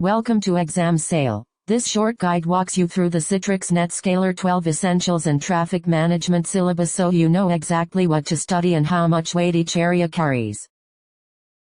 Welcome to Exam Sale. This short guide walks you through the Citrix NetScaler 12 Essentials and Traffic Management syllabus so you know exactly what to study and how much weight each area carries.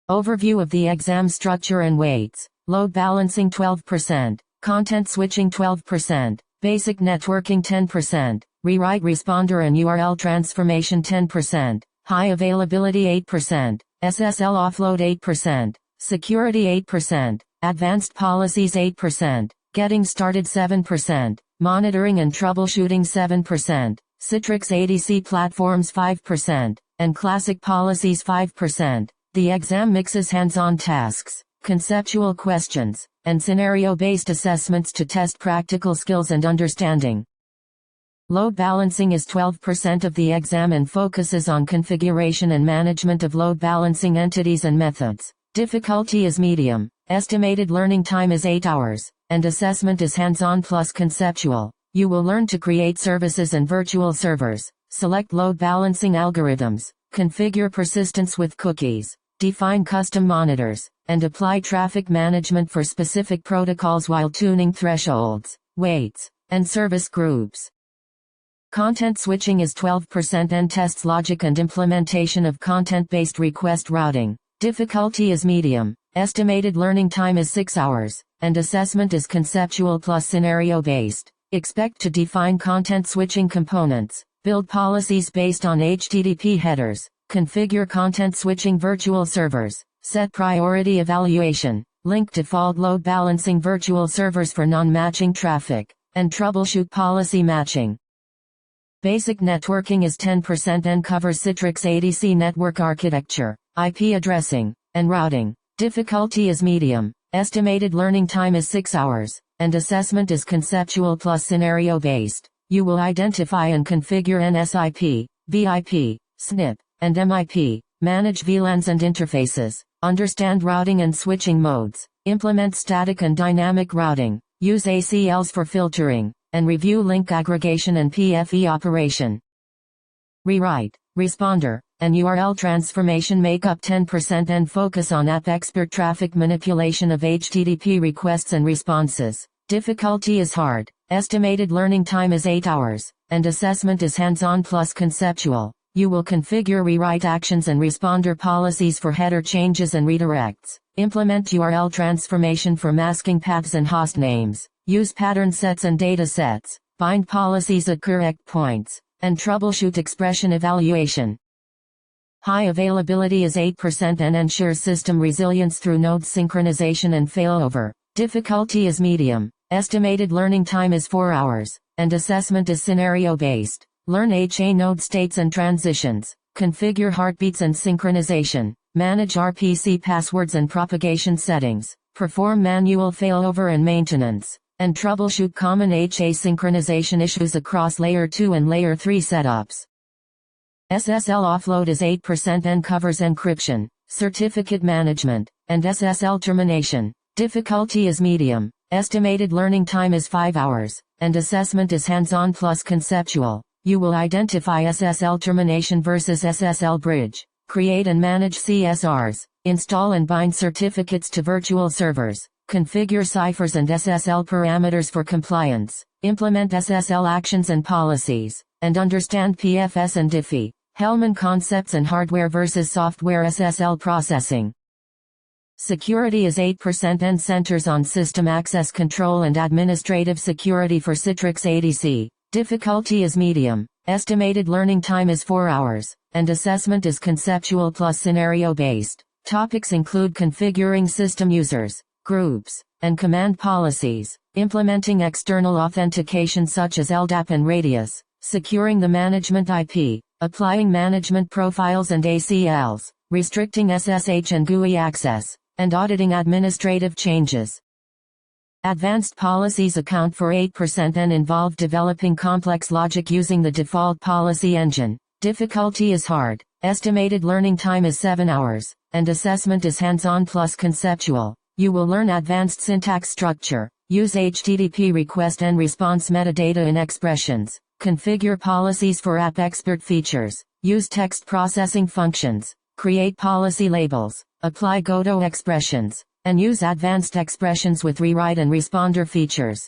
Overview of the exam structure and weights. Load balancing 12%, content switching 12%, basic networking 10%, rewrite responder and URL transformation 10%, high availability 8%, SSL offload 8%, security 8%, advanced policies 8%, getting started 7%, monitoring and troubleshooting 7%, Citrix ADC platforms 5%, and classic policies 5%. The exam mixes hands-on tasks, conceptual questions, and scenario-based assessments to test practical skills and understanding. Load balancing is 12% of the exam and focuses on configuration and management of load balancing entities and methods. Difficulty is medium, estimated learning time is 8 hours, and assessment is hands-on plus conceptual. You will learn to create services and virtual servers, select load balancing algorithms, configure persistence with cookies, define custom monitors, and apply traffic management for specific protocols while tuning thresholds, weights, and service groups. Content switching is 12% and tests logic and implementation of content-based request routing. Difficulty is medium, estimated learning time is 6 hours, and assessment is conceptual plus scenario-based. Expect to define content switching components, build policies based on HTTP headers, configure content switching virtual servers, set priority evaluation, link default load balancing virtual servers for non-matching traffic, and troubleshoot policy matching. Basic networking is 10% and covers Citrix ADC network architecture, IP addressing, and routing. Difficulty is medium, estimated learning time is 6 hours, and assessment is conceptual plus scenario-based. You will identify and configure NSIP, VIP, SNIP, and MIP, manage VLANs and interfaces, understand routing and switching modes, implement static and dynamic routing, use ACLs for filtering, and review link aggregation and PFE operation. Rewrite, responder, and URL transformation make up 10% and focus on app expert traffic manipulation of HTTP requests and responses. Difficulty is hard, estimated learning time is 8 hours, and assessment is hands-on plus conceptual. You will configure rewrite actions and responder policies for header changes and redirects. Implement URL transformation for masking paths and host names. Use pattern sets and data sets. Bind policies at correct points. And troubleshoot expression evaluation. High availability is 8% and ensures system resilience through node synchronization and failover. Difficulty is medium. Estimated learning time is 4 hours, and assessment is scenario-based. Learn HA node states and transitions. Configure heartbeats and synchronization. Manage RPC passwords and propagation settings. Perform manual failover and maintenance. And troubleshoot common HA synchronization issues across Layer 2 and Layer 3 setups. SSL offload is 8% and covers encryption, certificate management, and SSL termination. Difficulty is medium, estimated learning time is 5 hours, and assessment is hands-on plus conceptual. You will identify SSL termination versus SSL bridge, create and manage CSRs, install and bind certificates to virtual servers, configure ciphers and SSL parameters for compliance, implement SSL actions and policies, and understand PFS and Diffie, Hellman concepts and hardware versus software SSL processing. Security is 8% and centers on system access control and administrative security for Citrix ADC. Difficulty is medium, estimated learning time is 4 hours, and assessment is conceptual plus scenario-based. Topics include configuring system users, groups, and command policies, implementing external authentication such as LDAP and Radius, securing the management IP, applying management profiles and ACLs, restricting SSH and GUI access, and auditing administrative changes. Advanced policies account for 8% and involve developing complex logic using the default policy engine. Difficulty is hard, estimated learning time is 7 hours, and assessment is hands-on plus conceptual. You will learn advanced syntax structure, use HTTP request and response metadata in expressions, configure policies for app expert features, use text processing functions, create policy labels, apply Godot expressions, and use advanced expressions with rewrite and responder features.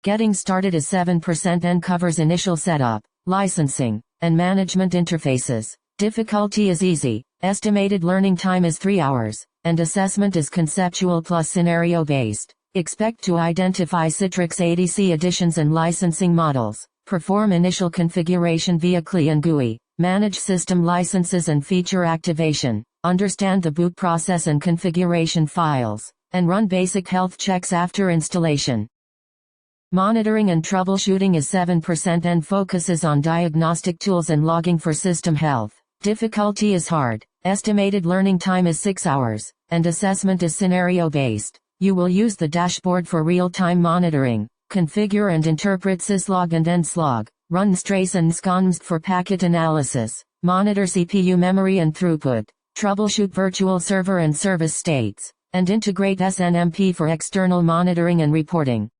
Getting started is 7% and covers initial setup, licensing, and management interfaces. Difficulty is easy, estimated learning time is 3 hours, and assessment is conceptual plus scenario-based. Expect to identify Citrix ADC additions and licensing models, perform initial configuration via CLI and GUI, manage system licenses and feature activation, understand the boot process and configuration files, and run basic health checks after installation. Monitoring and troubleshooting is 7% and focuses on diagnostic tools and logging for system health. Difficulty is hard, estimated learning time is 6 hours, and assessment is scenario-based. You will use the dashboard for real-time monitoring, configure and interpret syslog and nslog, run strace and scans for packet analysis, monitor CPU memory and throughput, troubleshoot virtual server and service states, and integrate SNMP for external monitoring and reporting.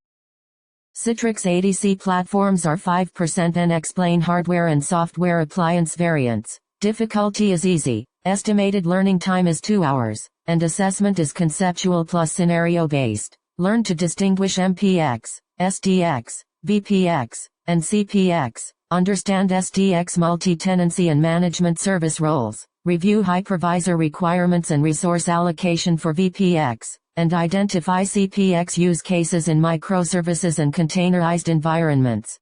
Citrix ADC platforms are 5% and explain hardware and software appliance variants. Difficulty is easy, estimated learning time is 2 hours, and assessment is conceptual plus scenario-based. Learn to distinguish MPX, SDX, VPX, and CPX. Understand SDX multi-tenancy and management service roles. Review hypervisor requirements and resource allocation for VPX, and identify CPX use cases in microservices and containerized environments.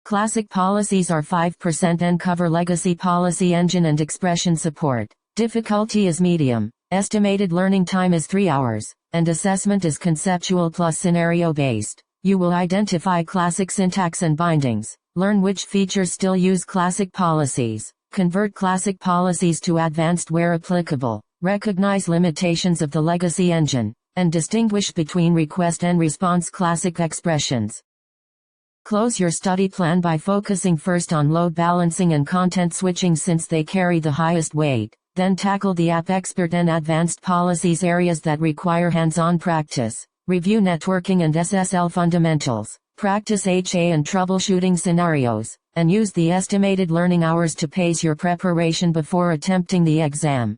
Classic policies are 5% and cover legacy policy engine and expression support. Difficulty is medium, estimated learning time is 3 hours, and assessment is conceptual plus scenario-based. You will identify classic syntax and bindings, learn which features still use classic policies, convert classic policies to advanced where applicable, recognize limitations of the legacy engine, and distinguish between request and response classic expressions. Close your study plan by focusing first on load balancing and content switching since they carry the highest weight. Then tackle the app expert and advanced policies areas that require hands-on practice. Review networking and SSL fundamentals. Practice HA and troubleshooting scenarios, and use the estimated learning hours to pace your preparation before attempting the exam.